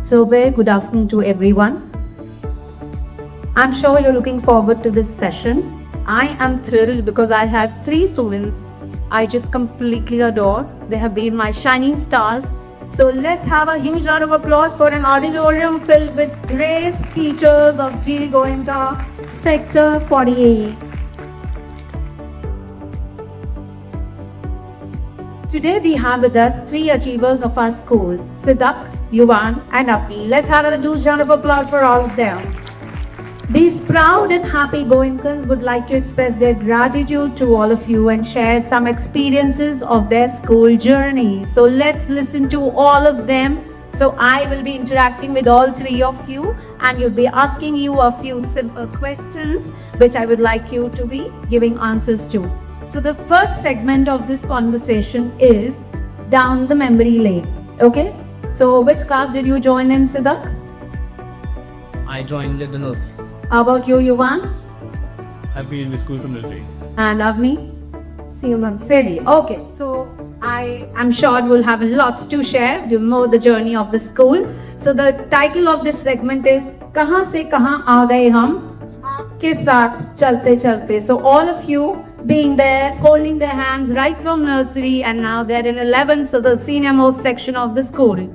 So, very good afternoon to everyone. I'm sure you're looking forward to this session. I am thrilled because I have three students I just completely adore. They have been my shining stars. So let's have a huge round of applause for an auditorium filled with great teachers of GD Goenka Sector 48. Today we have with us three achievers of our school, Siddharth, Yuvan and Apni. Let's have a huge round of applause for all of them. These proud and happy Goenkans would like to express their gratitude to all of you and share some experiences of their school journey. So let's listen to all of them. So I will be interacting with all three of you and you'll be asking you a few simple questions which I would like you to be giving answers to. So the first segment of this conversation is down the memory lane. Okay? So which class did you join in, Siddharth? I joined the nursery. How about you, Yuvan? I've been in the school from nursery. And Avni? Seri. Okay, so I am sure we'll have lots to share. You know the journey of the school. So the title of this segment is Kahan se kahan aa gaye hum ke saath chalte chalte. So all of you being there, holding their hands right from nursery and now they're in 11th, so the senior most section of the school.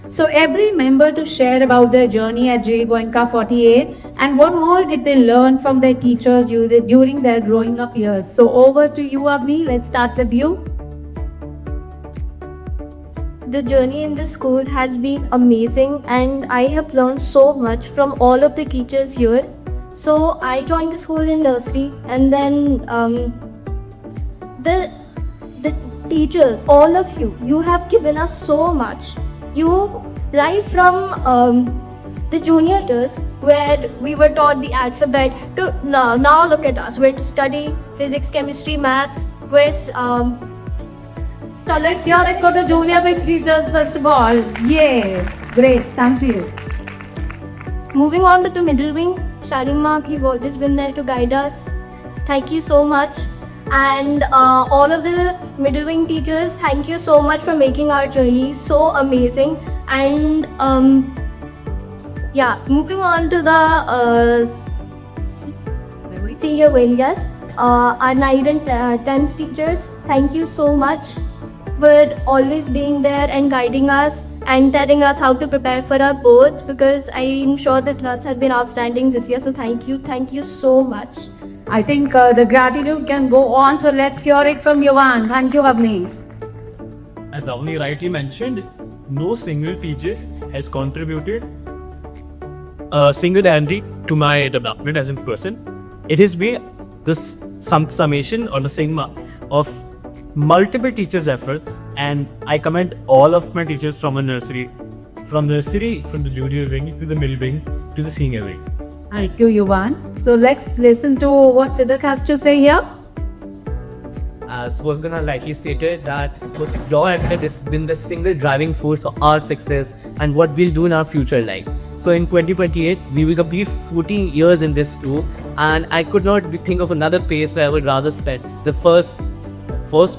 So every member to share about their journey at GD Goenka 48 and what all did they learn from their teachers during their growing up years. So over to you, Abhi. Let's start with you. The journey in the school has been amazing and I have learned so much from all of the teachers here. So I joined the school in nursery and then the teachers, all of you have given us so much. You right from the junior years where we were taught the alphabet to now look at us. We're to study physics, chemistry, maths. So let's hear it for the junior big teachers first of all. Yeah, great. Thanks you. Moving on to the middle wing, Sharimma, you've always been there to guide us. Thank you so much. And all of the middle wing teachers, thank you so much for making our journey so amazing. And moving on to the senior Valias, our 9th and 10th teachers, thank you so much for always being there and guiding us and telling us how to prepare for our boards, because I'm sure the class have been outstanding this year. So thank you so much. I think the gratitude can go on, so let's hear it from Yuvan. Thank you, Avni. As Avni rightly mentioned, no single teacher has contributed single-handedly to my development as a person. It has been this summation or the sigma of multiple teachers' efforts, and I commend all of my teachers from the nursery, from the junior wing to the middle wing to the senior wing. Thank you, Yuvan. So let's listen to what Siddharth has to say here. As Wolfgang rightly stated, that was your effort has been the single driving force of our success and what we'll do in our future life. So in 2028, we will complete 14 years in this too, and I could not think of another place where I would rather spend the first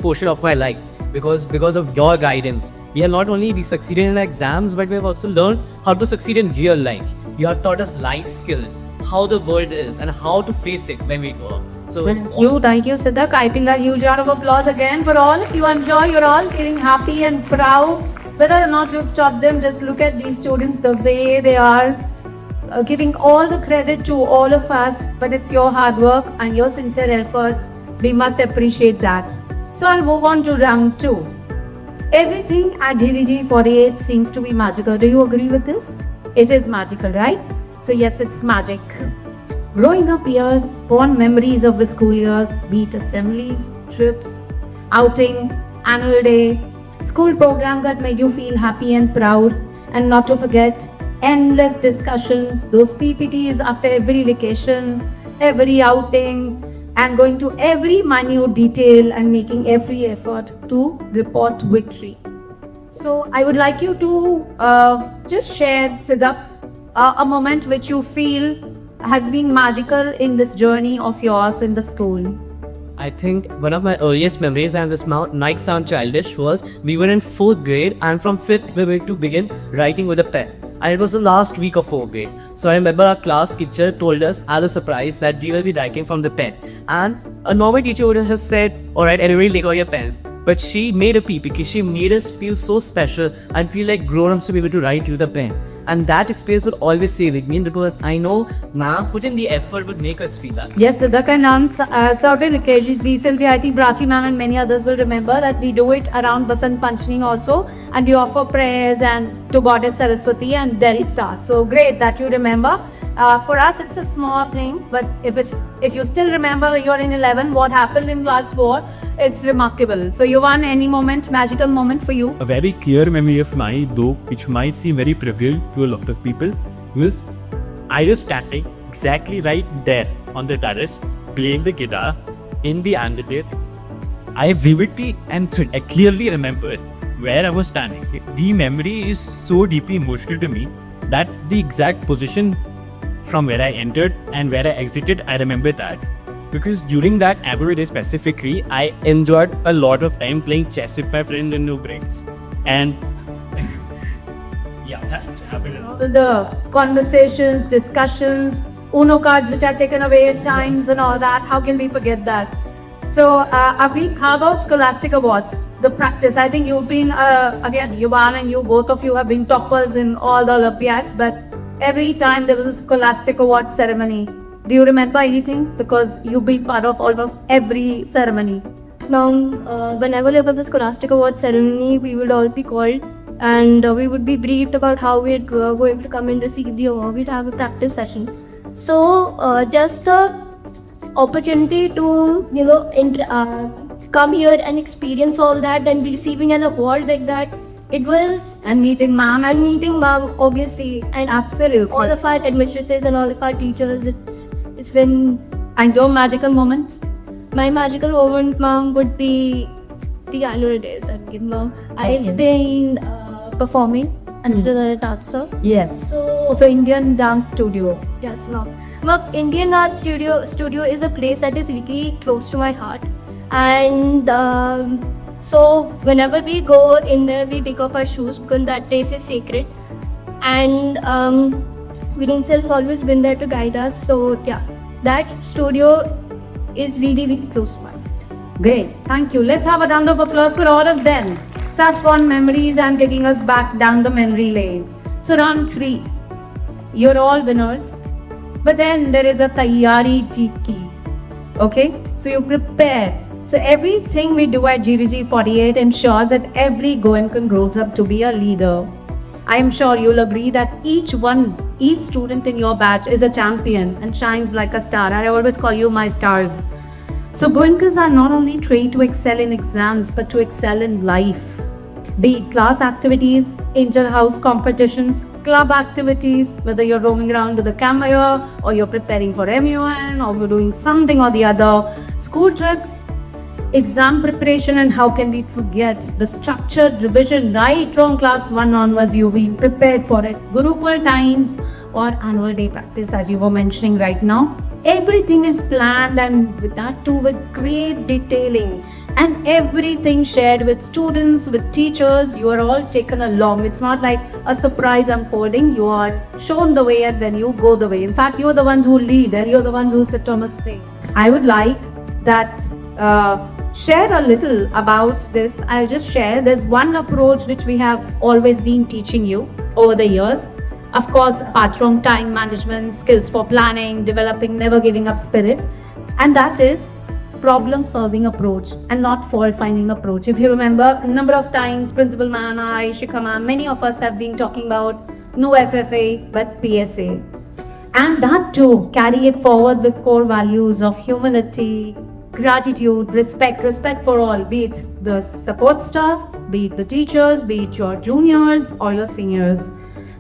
portion of my life, because of your guidance. We have not only succeeded in exams, but we have also learned how to succeed in real life. You have taught us life skills, how the world is, and how to face it when we go up. So Thank you, Siddharth. I think a huge round of applause again for all of you. I'm sure you're all feeling happy and proud. Whether or not you've taught them, just look at these students, the way they are giving all the credit to all of us. But it's your hard work and your sincere efforts. We must appreciate that. So I'll move on to round 2. Everything at GDG 48 seems to be magical. Do you agree with this? It is magical, right? So yes, it's magic. Growing up years, fond memories of the school years, be it assemblies, trips, outings, annual day, school programs that made you feel happy and proud, and not to forget, endless discussions, those PPTs after every vacation, every outing, and going to every minute detail and making every effort to report victory. So I would like you to just share, Siddharth, a moment which you feel has been magical in this journey of yours in the school. I think one of my earliest memories, and this might sound childish, was we were in 4th grade and from 5th we were to begin writing with a pen. and it was the last week of 4th grade. So I remember our class teacher told us as a surprise that we will be writing from the pen. And a normal teacher would have said, alright, everybody take out your pens. But she made a PPK. She made us feel so special and feel like grown-ups to be able to write with a pen. And that experience would always stay with me because I know now put in the effort would make us feel that. Yes, Siddhak, and on certain occasions, recently, I think Prachi ma'am and many others will remember that we do it around Basant Panchami also, and we offer prayers and to Goddess Saraswati, and there it starts. So great that you remember. For us, it's a small thing, but if you still remember you're in 11, what happened in class 4, it's remarkable. So you want any moment, magical moment for you? A very clear memory of mine, though, which might seem very trivial to a lot of people, was I was standing exactly right there on the terrace, playing the guitar in the amphitheater. I vividly and I clearly remember where I was standing. The memory is so deeply emotional to me that the exact position from where I entered and where I exited, I remember that. Because during that Abbey day specifically, I enjoyed a lot of time playing chess with my friends in no breaks. And yeah, that happened. The conversations, discussions, Uno cards which are taken away at times and all that, how can we forget that? So, Abhi, how about Scholastic Awards? The practice, I think you've been, again, Yuvan and you, both of you have been toppers in all the Olympiads, but every time there was a Scholastic Award ceremony. Do you remember anything? Because you've been part of almost every ceremony. Now, whenever there was the Scholastic Awards ceremony, we would all be called and we would be briefed about how we're going to come and receive the award. We'd have a practice session. So, just the opportunity to, come here and experience all that and receiving an award like that, it was. And meeting ma'am. And meeting ma'am, obviously, and Absolutely. all of our headmistresses and all of our teachers, it's been. And your magical moments? My magical moment, ma'am, would be the annual days at Gid, ma'am. I've been performing under the dancer. Yes. So, So Indian Dance Studio. yes, ma'am. Ma'am, Indian Art Studio is a place that is really close to my heart. And so whenever we go in there, we take off our shoes because that place is sacred. And Viren sir has always been there to guide us. So yeah, that studio is really, really close to my heart. Great. Thank you. Let's have a round of applause for all of them. Such fond memories and taking us back down the memory lane. So round 3. You're all winners. But then there is a Tayyari Jeet Ki. Okay? So you prepare. So everything we do at GVG 48 ensure that every Goenkan grows up to be a leader. I am sure you'll agree that each student in your batch is a champion and shines like a star. I always call you my stars. So Goenkans are not only trained to excel in exams but to excel in life. Be it class activities, inter-house competitions, club activities, whether you're roaming around with a camera or you're preparing for MUN or you're doing something or the other, school trips, exam preparation, and how can we forget the structured revision right from class 1 onwards. You've been prepared for it. Gurukul times or annual day practice as you were mentioning right now. Everything is planned and with that too with great detailing and everything shared with students, with teachers. You are all taken along. It's not like a surprise unfolding. You are shown the way and then you go the way. In fact, you're the ones who lead and you're the ones who sit on a stage. I would like that share a little about this. I'll just share. There's one approach which we have always been teaching you over the years. Of course, apart from time management, skills for planning, developing never giving up spirit. And that is problem solving approach and not fault finding approach. If you remember, a number of times, Principal Ma'am, I, Shikha Ma'am, many of us have been talking about no FFA but PSA. And that too, carry it forward with core values of humility, gratitude, respect for all, be it the support staff, be it the teachers, be it your juniors or your seniors.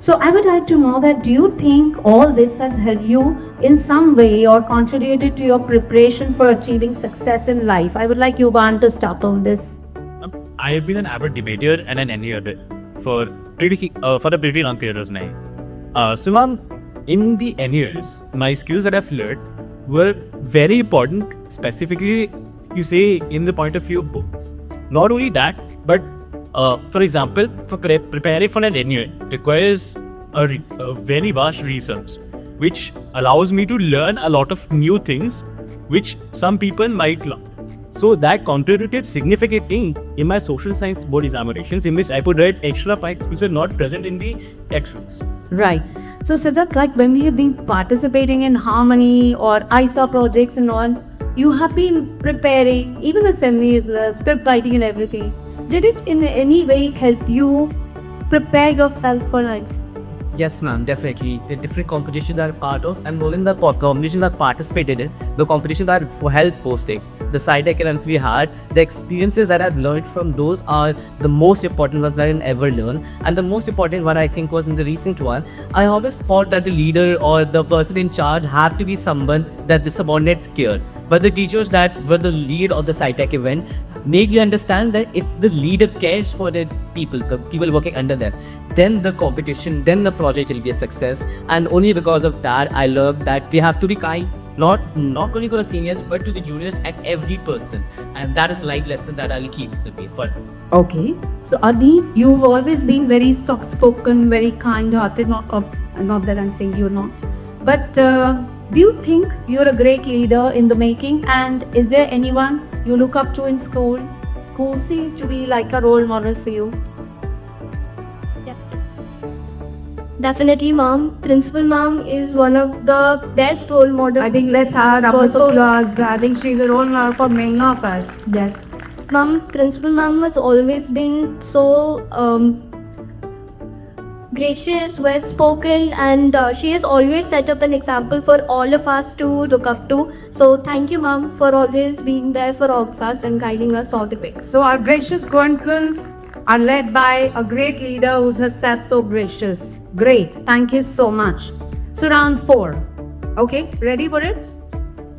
So I would like to know that do you think all this has helped you in some way or contributed to your preparation for achieving success in life? I would like Yuvan to start on this. I have been an avid debater and an NER for a pretty long period of time. So ma'am, in the NERs, my skills that I've learned were very important, specifically, you say, in the point of view of books. Not only that, but for example, for preparing for an NER requires a very vast research, which allows me to learn a lot of new things, which some people might love. So that contributed significantly in my social science board examinations, in which I could write extra facts which are not present in the textbooks. Right. So Siddharth, like when we have been participating in Harmony or ISA projects and all, you have been preparing even assemblies, the script writing and everything. Did it in any way help you prepare yourself for life? Yes, ma'am, definitely. The different competitions that I'm part of, and more than the competition that I participated in, the competition that for health posting, the side academics we had, the experiences that I've learned from those are the most important ones that I can ever learn. And the most important one I think was in the recent one, I always thought that the leader or the person in charge had to be someone that the subordinates cared. But the teachers that were the lead of the SciTech event make you understand that if the leader cares for the people working under them, then the competition, then the project will be a success. And only because of that, I learned that we have to be kind, not only to the seniors, but to the juniors and every person. And that is a life lesson that I'll keep with me for. Okay. So Adi, you've always been very soft-spoken, very kind-hearted. Not that I'm saying you're not. But do you think you're a great leader in the making? And is there anyone you look up to in school who seems to be like a role model for you? Definitely, ma'am. Principal ma'am is one of the best role models. I think let's have a round of applause. I think she's a role model for many of us. Yes. Ma'am, Principal ma'am has always been so gracious, well spoken, and she has always set up an example for all of us to look up to. So thank you, ma'am, for always being there for all of us and guiding us all the way. So our gracious Goenkans are led by a great leader who has sat so gracious. Great. Thank you so much. So round 4. Okay, ready for it?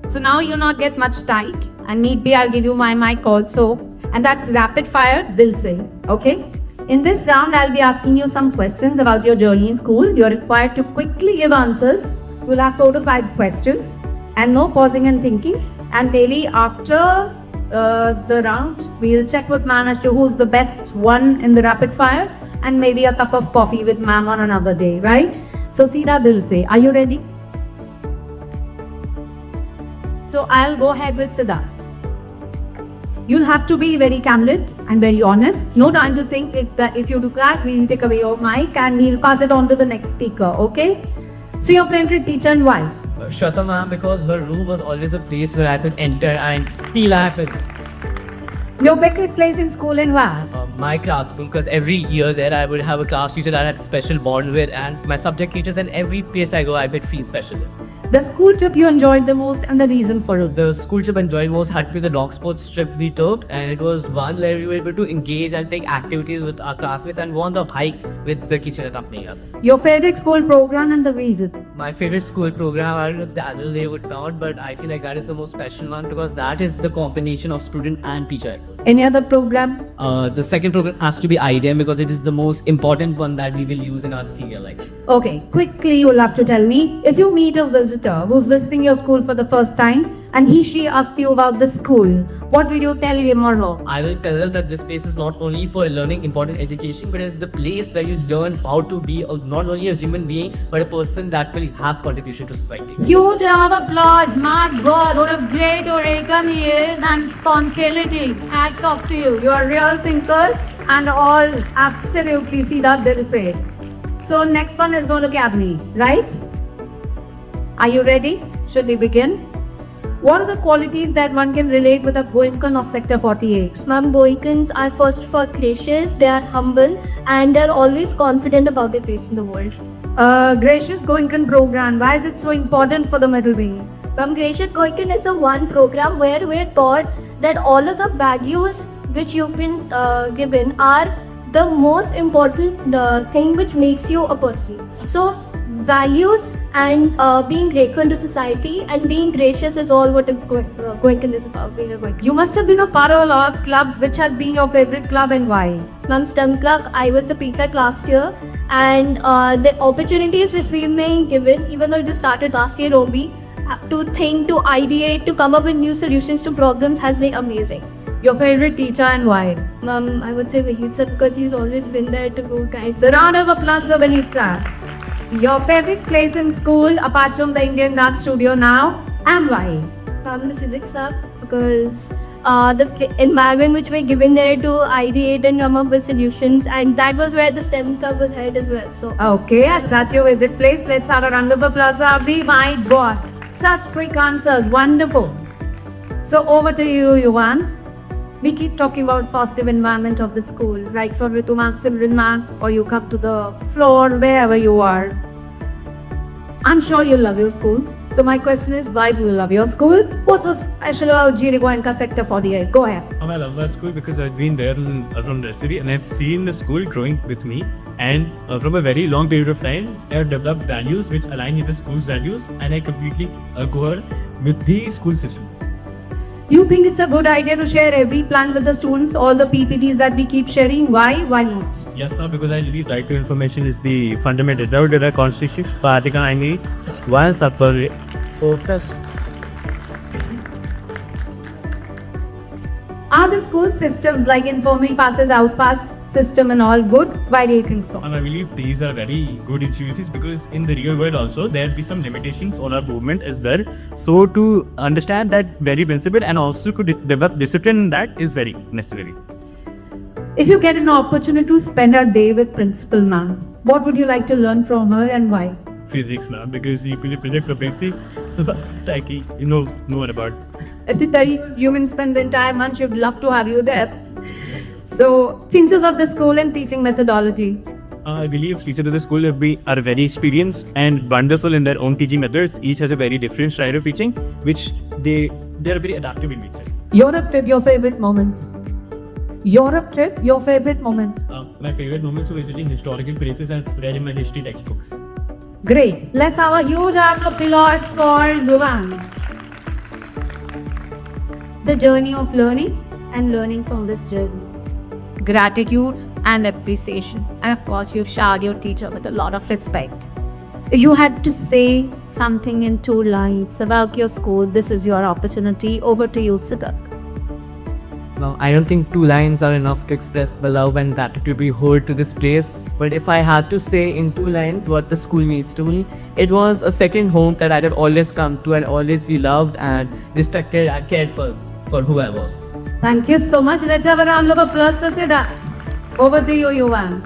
So now you'll not get much tight, and need be I'll give you my mic also, and that's rapid fire Dil Se. Okay? In this round, I'll be asking you some questions about your journey in school. You're required to quickly give answers. We'll have 4 to 5 questions and no pausing and thinking. And daily after the round, we'll check with ma'am as to who's the best one in the rapid fire, and maybe a cup of coffee with ma'am on another day, right? So Seedha Dil Se, are you ready? So I'll go ahead with Siddha. You'll have to be very candid and very honest. No time to think. If you do that, we'll take away your mic and we'll pass it on to the next speaker, okay? So your favorite teacher and why? Shweta ma'am, because her room was always a place where I could enter and feel happy. Your favorite place in school and why? My classroom, because every year there I would have a class teacher that I had a special bond with, and my subject teachers, and every place I go I would feel special. The school trip you enjoyed the most and the reason for it? The school trip I enjoyed most had to be the dog sports trip we took, and it was one where we were able to engage and take activities with our classmates and go on the hike with the teacher accompanying us. Your favorite school program and the reason? My favorite school program, I don't know if the annual day would count, but I feel like that is the most special one because that is the combination of student and teacher efforts. Any other program? The second program has to be IDM because it is the most important one that we will use in our senior life. Okay, quickly you'll have to tell me, if you meet a visitor who's visiting your school for the first time and she asks you about the school, what will you tell him or her? I will tell them that this place is not only for learning important education, but it's the place where you learn how to be not only a human being, but a person that will have contribution to society. Huge round of applause. My God, what a great orator he is, and spontaneity. Hats off to you. You are real thinkers and all absolutely see that Dil Se. So next one is going to Gabni, right? Are you ready? Should we begin? What are the qualities that one can relate with a Goenkan of Sector 48? Ma'am, Goenkans are first of all gracious, they are humble, and they're always confident about their place in the world. Gracious Goenkan program. Why is it so important for the middle wing? Ma'am, Gracious Goenkan is a one program where we're taught that all of the values which you've been given are the most important thing which makes you a person. So values and being grateful to society and being gracious is all what a Goenkan is about, being a Goenkan. You must have been a part of a lot of clubs. Which has been your favorite club and why? Ma'am, STEM Club, I was the prefect last year, and the opportunities which we've been given, even though it started last year only, to think, to ideate, to come up with new solutions to problems has been amazing. Your favorite teacher and why? Ma'am, I would say Vahid sir, because he's always been there to go guide. So round of applause for Vanessa. Your favorite place in school apart from the Indian Dance Studio now, and why? The physics up because the environment which we're given there to ideate and come up with solutions, and that was where the STEM Club was held as well. So Okay, yes, that's your favorite place. Let's have a round of applause for Abhi. My God, such quick answers. Wonderful. So over to you, Yuvan. We keep talking about positive environment of the school, right from Ritu ma'am, Simran ma'am, or you come to the floor, wherever you are. I'm sure you love your school. So my question is, why do you love your school? What's so special about GD Goenka Sector 48? Go ahead. I love my school because I've been there from nursery and I've seen the school growing with me. And from a very long period of time, I have developed values which align with the school's values, and I completely go with the school system. You think it's a good idea to share every plan with the students, all the PPTs that we keep sharing? Why? Why not? Yes, sir, because I believe right to information is the fundamental right of the constitution. Article 98, one separate focus. Are the school systems like informing passes, out pass system and all good? Why do you think so? And I believe these are very good institutions because in the real world also there'll be some limitations on our movement is there. So to understand that very principle and also to develop discipline, that is very necessary. If you get an opportunity to spend a day with Principal Ma'am, what would you like to learn from her and why? Physics now because you could project propensity so like you know about. At the time you can spend the entire month, she'd love to have you there. So, changes of the school and teaching methodology. I believe teachers of the school are very experienced and wonderful in their own teaching methods. Each has a very different style of teaching, which they are very adaptive in nature. Europe trip, your favorite moments. Europe trip, your favorite moments. My favorite moments are visiting historical places and reading my history textbooks. Great. Let's have a huge round of applause for Yuvan. The journey of learning and learning from this journey. Gratitude and appreciation. And of course, you've showered your teacher with a lot of respect. If you had to say something in 2 lines about your school, this is your opportunity. Over to you, Siddharth. Now, I don't think 2 lines are enough to express the love and gratitude we hold to this place. But if I had to say in 2 lines what the school means to me, it was a second home that I have always come to and always loved and respected and cared for who I was. Thank you so much. Let's have a round of applause for Siddharth. Over to you, Yuvan.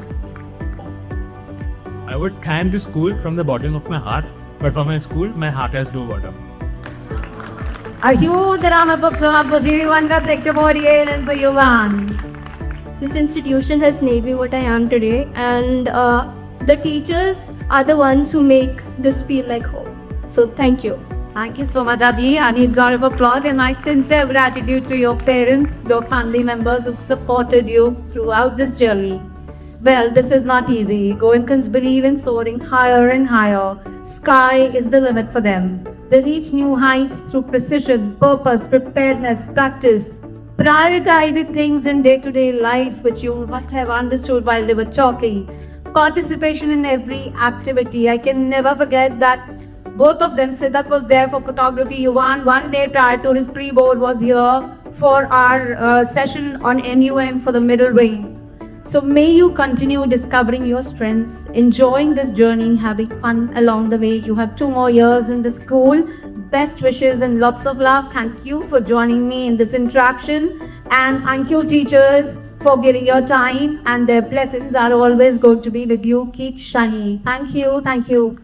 I would thank the school from the bottom of my heart, but from my school, my heart has no bottom. A huge round of applause for GD Goenka Sector 48 and for Yuvan. this institution has made me what I am today, and the teachers are the ones who make this feel like home. So thank you. Thank you so much, Abhi. I need a round of applause and my sincere gratitude to your parents, your family members who supported you throughout this journey. Well, this is not easy. Goenkans believe in soaring higher and higher. Sky is the limit for them. They reach new heights through precision, purpose, preparedness, practice, prioritizing things in day-to-day life which you must have understood while they were talking. Participation in every activity. I can never forget that both of them, Siddharth was there for photography. Yuvan, one day prior to his pre-board, was here for our session on NUM for the middle wing. So may you continue discovering your strengths, enjoying this journey, having fun along the way. You have 2 more years in the school. Best wishes and lots of love. Thank you for joining me in this interaction. And thank you, teachers, for giving your time. And their blessings are always going to be with you. Keep shining. Thank you. Thank you.